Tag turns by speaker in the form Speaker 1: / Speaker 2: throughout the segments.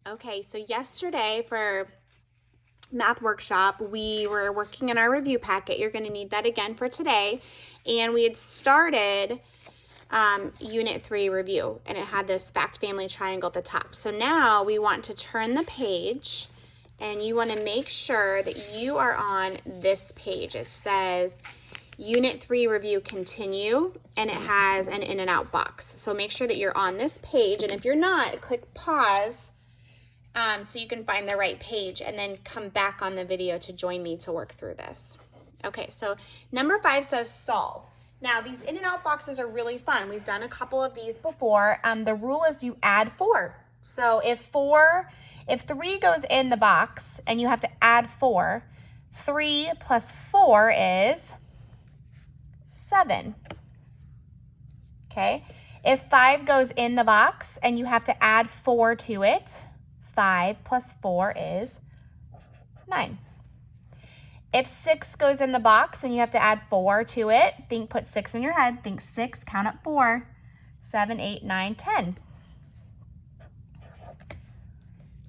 Speaker 1: Okay, so yesterday for math workshop, we were working in our review packet. You're going to need that again for today. And we had started Unit 3 review, and it had this fact family triangle at the top. So now we want to turn the page, and you want to make sure that you are on this page. It says Unit 3 review continue, and it has an in and out box. So make sure that you're on this page, and if you're not, click pause so you can find the right page and then come back on the video to join me to work through this. Okay, so number 5 says solve. Now these in and out boxes are really fun. We've done a couple of these before. The rule is you add 4. So if 3 goes in the box and you have to add 4, 3 plus 4 is 7. Okay, if 5 goes in the box and you have to add 4 to it, 5 plus 4 is 9. If 6 goes in the box and you have to add 4 to it, put 6 in your head, think 6, count up 4, 7, 8, 9, 10.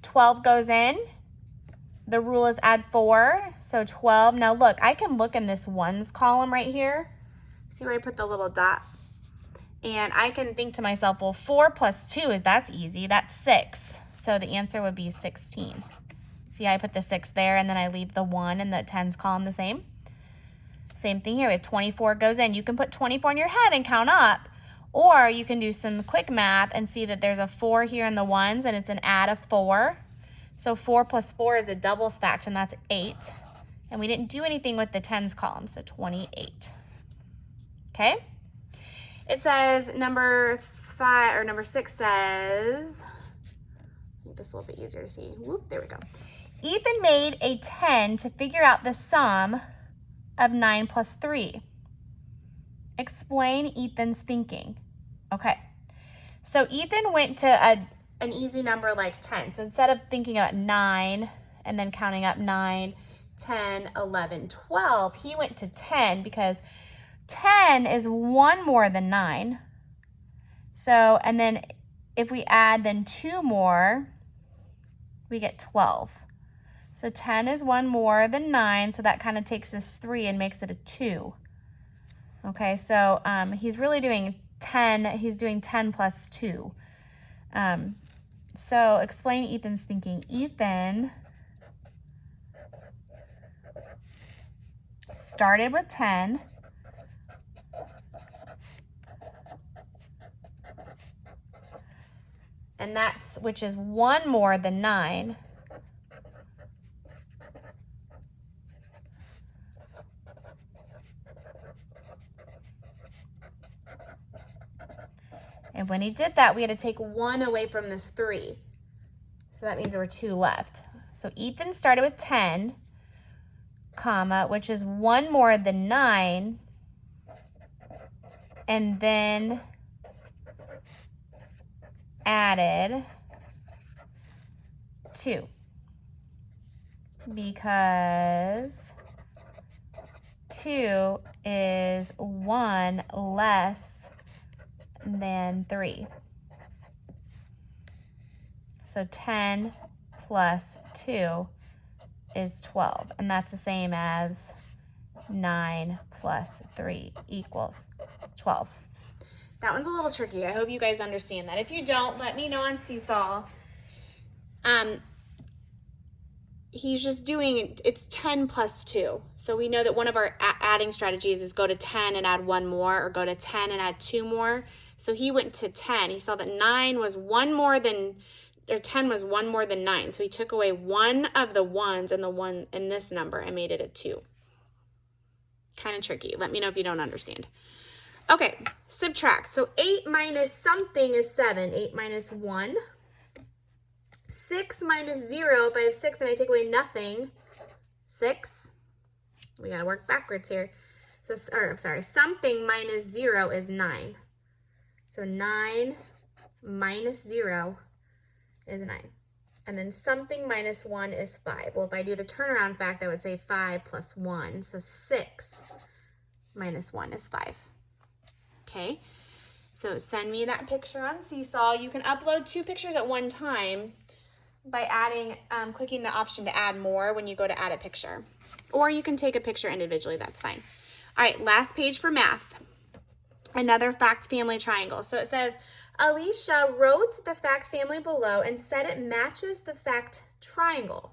Speaker 1: 12 goes in, the rule is add 4, so 12. Now look, I can look in this ones column right here. See where I put the little dot? And I can think to myself, well, 4 plus 2, that's easy, that's 6. So the answer would be 16. See, I put the 6 there, and then I leave the 1 in the tens column the same. Same thing here. If 24 goes in, you can put 24 in your head and count up. Or you can do some quick math and see that there's a 4 here in the ones, and it's an add of 4. So 4 plus 4 is a doubles fact, and that's 8. And we didn't do anything with the tens column, so 28. Okay? It says number 6 says, make this a little bit easier to see. Whoop, there we go. Ethan made a 10 to figure out the sum of 9 plus 3. Explain Ethan's thinking. Okay, so Ethan went to an easy number like 10. So instead of thinking about 9 and then counting up 9, 10, 11, 12, he went to 10 because 10 is 1 more than 9. So, and then if we add then 2 more, we get 12. So 10 is 1 more than 9, so that kind of takes this 3 and makes it a 2. Okay, so he's really doing 10, he's doing 10 plus 2. So explain Ethan's thinking. Ethan started with 10. And which is 1 more than 9. And when he did that, we had to take 1 away from this 3. So that means there were 2 left. So Ethan started with 10, comma, which is 1 more than 9, and then added 2 because 2 is 1 less than 3. So 10 plus 2 is 12, and that's the same as 9 plus 3 equals 12. That one's a little tricky. I hope you guys understand that. If you don't, let me know on Seesaw. He's just doing, it's 10 plus 2. So we know that one of our adding strategies is go to 10 and add 1 more, or go to 10 and add 2 more. So he went to 10. He saw that 9 was 1 more than, or 10 was 1 more than 9. So he took away one of the ones and the one in this number and made it a 2. Kind of tricky. Let me know if you don't understand. Okay, subtract. So 8 minus something is 7. 8 minus 1. 6 minus 0, if I have 6 and I take away nothing, 6. We got to work backwards here. So, I'm sorry, something minus 0 is 9. So 9 minus 0 is 9. And then something minus 1 is 5. Well, if I do the turnaround fact, I would say 5 plus 1. So 6 minus 1 is 5. Okay, so send me that picture on Seesaw. You can upload 2 pictures at one time. by adding, clicking the option to add more when you go to add a picture. Or you can take a picture individually, that's fine. All right, last page for math. Another fact family triangle. So it says, Alicia wrote the fact family below and said it matches the fact triangle.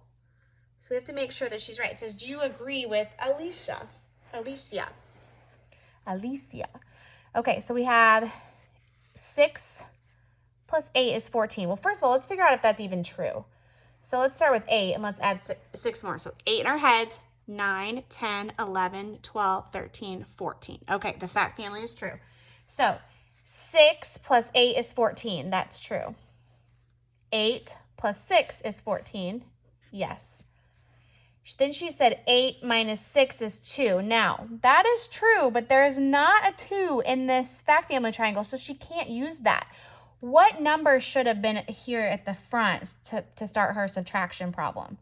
Speaker 1: So we have to make sure that she's right. It says, do you agree with Alicia? Alicia. Okay, so we have 6 plus 8 is 14. Well, first of all, let's figure out if that's even true. So let's start with 8 and let's add 6 more. So 8 in our heads, 9, 10, 11, 12, 13, 14. Okay, the fact family is true. So 6 plus 8 is 14. That's true. 8 plus 6 is 14. Yes. Then she said 8 minus 6 is 2. Now, that is true, but there is not a 2 in this fact family triangle, so she can't use that. What number should have been here at the front to start her subtraction problem?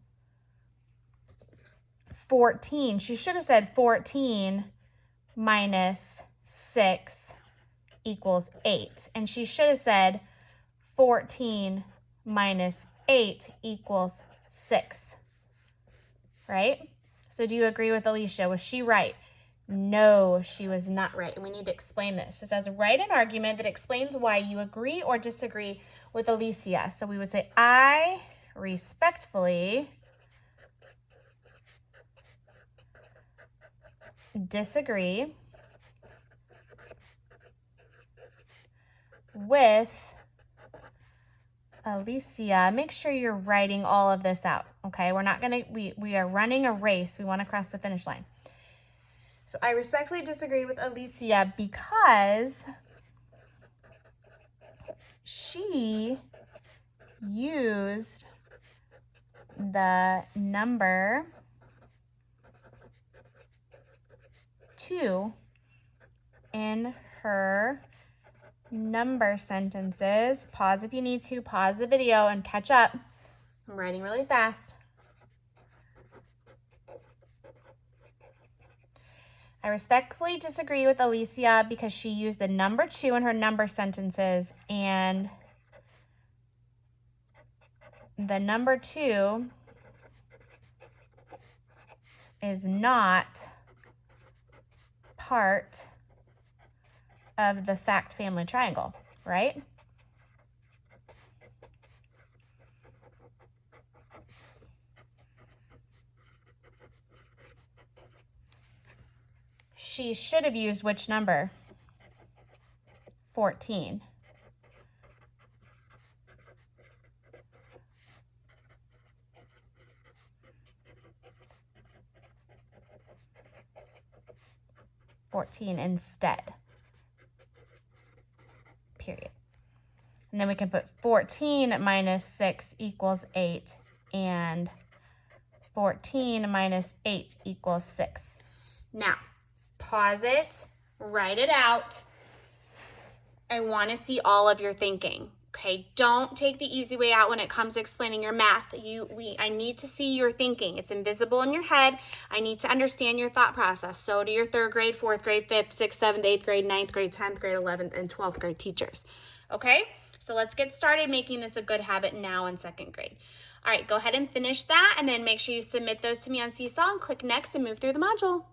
Speaker 1: 14. She should have said 14 minus 6 equals 8. And she should have said 14 minus 8 equals 6. Right? So do you agree with Alicia? Was she right? No, she was not right. And we need to explain this. It says, write an argument that explains why you agree or disagree with Alicia. So we would say, I respectfully disagree with Alicia. Make sure you're writing all of this out, okay? We're not gonna, we are running a race. We want to cross the finish line. So I respectfully disagree with Alicia because she used the number 2 in her number sentences. Pause if you need to. Pause the video and catch up. I'm writing really fast. I respectfully disagree with Alicia because she used the number 2 in her number sentences, and the number 2 is not part of the fact family triangle, right? She should have used which number? 14. Instead. Period. And then we can put 14 minus 6 equals 8, and 14 minus 8 equals 6. Now, pause it, write it out. I want to see all of your thinking. Okay, don't take the easy way out when it comes to explaining your math. I need to see your thinking. It's invisible in your head. I need to understand your thought process. So do your 3rd grade, 4th grade, 5th, 6th, 7th, 8th grade, 9th grade, 10th grade, 11th, and 12th grade teachers. Okay, so let's get started making this a good habit now in 2nd grade. All right, go ahead and finish that, and then make sure you submit those to me on Seesaw and click next and move through the module.